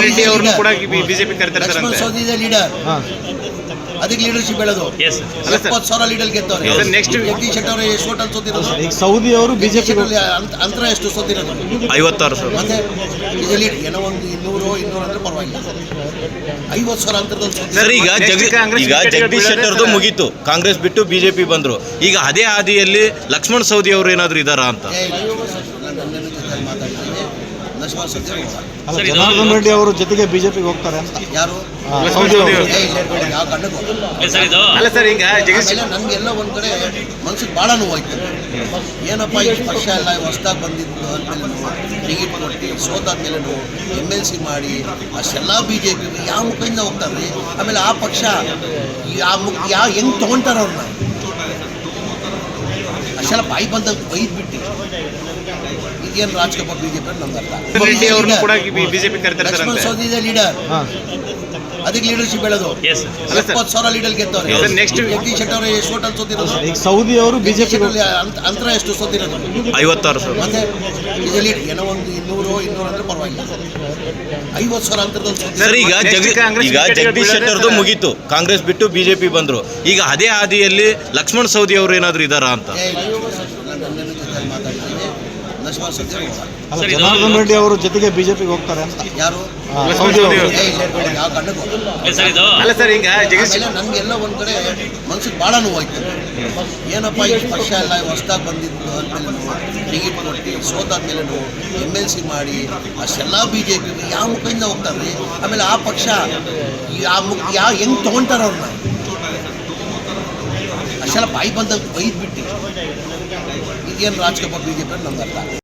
ರೆಡ್ಡಿ ಅವ್ರನ್ನು ಕೂಡ BJP ಕರೆತಾರೆ sir Lakshman ಅಂತೆ. ಸವದಿ ಇದೆ ಲೀಡರ್, ಅದಕ್ಕೆ ಲೀಡರ್ಶಿಪ್ ಹೇಳೋದು. 70,000 ಲೀಡರ್ ಗೆದ್ದವ್ರೆ. ನೆಕ್ಸ್ಟ್ ಜಗದೀಶ್ ಶೆಟ್ಟರ್ ಅವರು ಎಷ್ಟು ಹೋಟೆಲ್ ಸೋತಿರೋದು? ಈಗ ಸೌದಿ ಅವರು ಬಿಜೆಪಿ ಅಂತರ ಎಷ್ಟು ಸೋತಿರೋದು? 56 ಸರ್. ಮತ್ತೆ ಇದು ಲೀಡ್ ಏನೋ ಒಂದು 200 ಅಂದ್ರೆ ಪರವಾಗಿಲ್ಲ, 50,000 ಅಂತರದಲ್ಲಿ ಸರ್ ಈಗ ಜಗದೀಶ್ ಶೆಟ್ಟರ್ದು ಮುಗೀತು, ಕಾಂಗ್ರೆಸ್ ಬಿಟ್ಟು ಬಿಜೆಪಿ ಬಂದ್ರು. ಈಗ ಅದೇ ಹಾದಿಯಲ್ಲಿ ಲಕ್ಷ್ಮಣ್ ಸವದಿ ಅವರು ಏನಾದ್ರು ಇದಾರಾ ಅಂತ. ಲಕ್ಷ್ಮಣ್ ಸವದಿ ಅಲ್ಲ, ಜನಾರ್ದನ್ ರೆಡ್ಡಿ ಅವರು ಜೊತೆಗೆ ಬಿಜೆಪಿಗೆ ಹೋಗ್ತಾರೆ ಅಂತ. ಯಾರು? ಲಕ್ಷ್ಮಣ್ ಸವದಿ ಅವರು. ಯಾವ ಗಂಡಕ್ಕೂ ಅಲ್ಲ ಸರ್, ಈಗ ಜಗದೀಶ್ ನಮ್ಗೆಲ್ಲ ಒಂದ್ ಕಡೆ ಮನ್ಸಿಗೆ ಭಾಳ ನೋವಾಯ್ತು. ಏನಪ್ಪ ಈ ಪಕ್ಷ ಎಲ್ಲ ಹೊಸದಾಗಿ ಬಂದಿದ್ದು ಅಂದ್ಮೇಲೆ ಟಿಕೆಟ್ ಕೊಟ್ಟು ಸೋತಾದ್ಮೇಲೆ MLC ಮಾಡಿ ಅಷ್ಟೆಲ್ಲ ಬಿಜೆಪಿ ಯಾವ ಮುಖದಿಂದ ಹೋಗ್ತಾರೆ. ಆಮೇಲೆ ಆ ಪಕ್ಷ ಹೆಂಗ್ ತಗೊಂತಾರ ಅವ್ರನ್ನ ಅಷ್ಟೆಲ್ಲ ಬಾಯಿ ಬಂದಾಗ ಬೈದ್ಬಿಟ್ಟು ಇದೇನು ರಾಜಕೀಯ ಬಿಜೆಪಿ ನಮ್ಗೆ ಅರ್ಥ. ರೆಡ್ಡಿ ಅವ್ರನ್ನು ಕೂಡ ಬಿಜೆಪಿ ಕರೆತಾರೆ ಸರ್ ಲಕ್ಷ್ಮಣ್ ಅಂತೆ. ಸವದಿ ಇದೆ ಲೀಡರ್, ಅದಕ್ಕೆ ಲೀಡರ್ಶಿಪ್ ಹೇಳೋದು. 70,000 ಲೀಡರ್ ಗೆದ್ದವ್ರೆ. ನೆಕ್ಸ್ಟ್ ಜಗದೀಶ್ ಶೆಟ್ಟರ್ ಅವರು ಎಷ್ಟು ಹೋಟೆಲ್ ಸೋತಿರೋದು? ಈಗ ಸೌದಿ ಅವರು ಬಿಜೆಪಿ ಅಂತರ ಎಷ್ಟು ಸೋತಿರೋದು? 56 ಸರ್. ಮತ್ತೆ ಇದು ಲೀಡ್ ಏನೋ ಒಂದು 200 ಅಂದ್ರೆ ಪರವಾಗಿಲ್ಲ, 50,000 ಅಂತರದಲ್ಲಿ ಸರ್ ಈಗ ಜಗದೀಶ್ ಶೆಟ್ಟರ್ದು ಮುಗೀತು, ಕಾಂಗ್ರೆಸ್ ಬಿಟ್ಟು ಬಿಜೆಪಿ ಬಂದ್ರು. ಈಗ ಅದೇ ಹಾದಿಯಲ್ಲಿ ಲಕ್ಷ್ಮಣ್ ಸವದಿ ಅವರು ಏನಾದ್ರು ಇದಾರಾ ಅಂತ. ಲಕ್ಷ್ಮಣ್ ಸವದಿ ಅಲ್ಲ, ಜನಾರ್ದನ್ ರೆಡ್ಡಿ ಅವರು ಜೊತೆಗೆ ಬಿಜೆಪಿಗೆ ಹೋಗ್ತಾರೆ ಅಂತ. ಯಾರು? ಲಕ್ಷ್ಮಣ್ ಸವದಿ ಅವರು. ಯಾವ ಗಂಡಕ್ಕೂ ಅಲ್ಲ ಸರ್, ಈಗ ಜಗದೀಶ್ ನಮ್ಗೆಲ್ಲ ಒಂದ್ ಕಡೆ ಮನ್ಸಿಗೆ ಭಾಳ ನೋವಾಯ್ತು. ಏನಪ್ಪ ಈ ಪಕ್ಷ ಎಲ್ಲ ಹೊಸದಾಗಿ ಬಂದಿದ್ದು ಅಂದ್ಮೇಲೆ ಟಿಕೆಟ್ ಕೊಟ್ಟು ಸೋತಾದ್ಮೇಲೆ MLC ಮಾಡಿ ಅಷ್ಟೆಲ್ಲ ಬಿಜೆಪಿ ಯಾವ ಮುಖದಿಂದ ಹೋಗ್ತಾರೆ. ಆಮೇಲೆ ಆ ಪಕ್ಷ ಹೆಂಗ್ ತಗೊಂತಾರ ಅವ್ರನ್ನ ಅಷ್ಟೆಲ್ಲ ಬಾಯಿ ಬಂದಾಗ ಬೈದ್ಬಿಟ್ಟು ಇದೇನು ರಾಜಕೀಯ ಬಿಜೆಪಿ ನಮ್ಗೆ ಅರ್ಥ.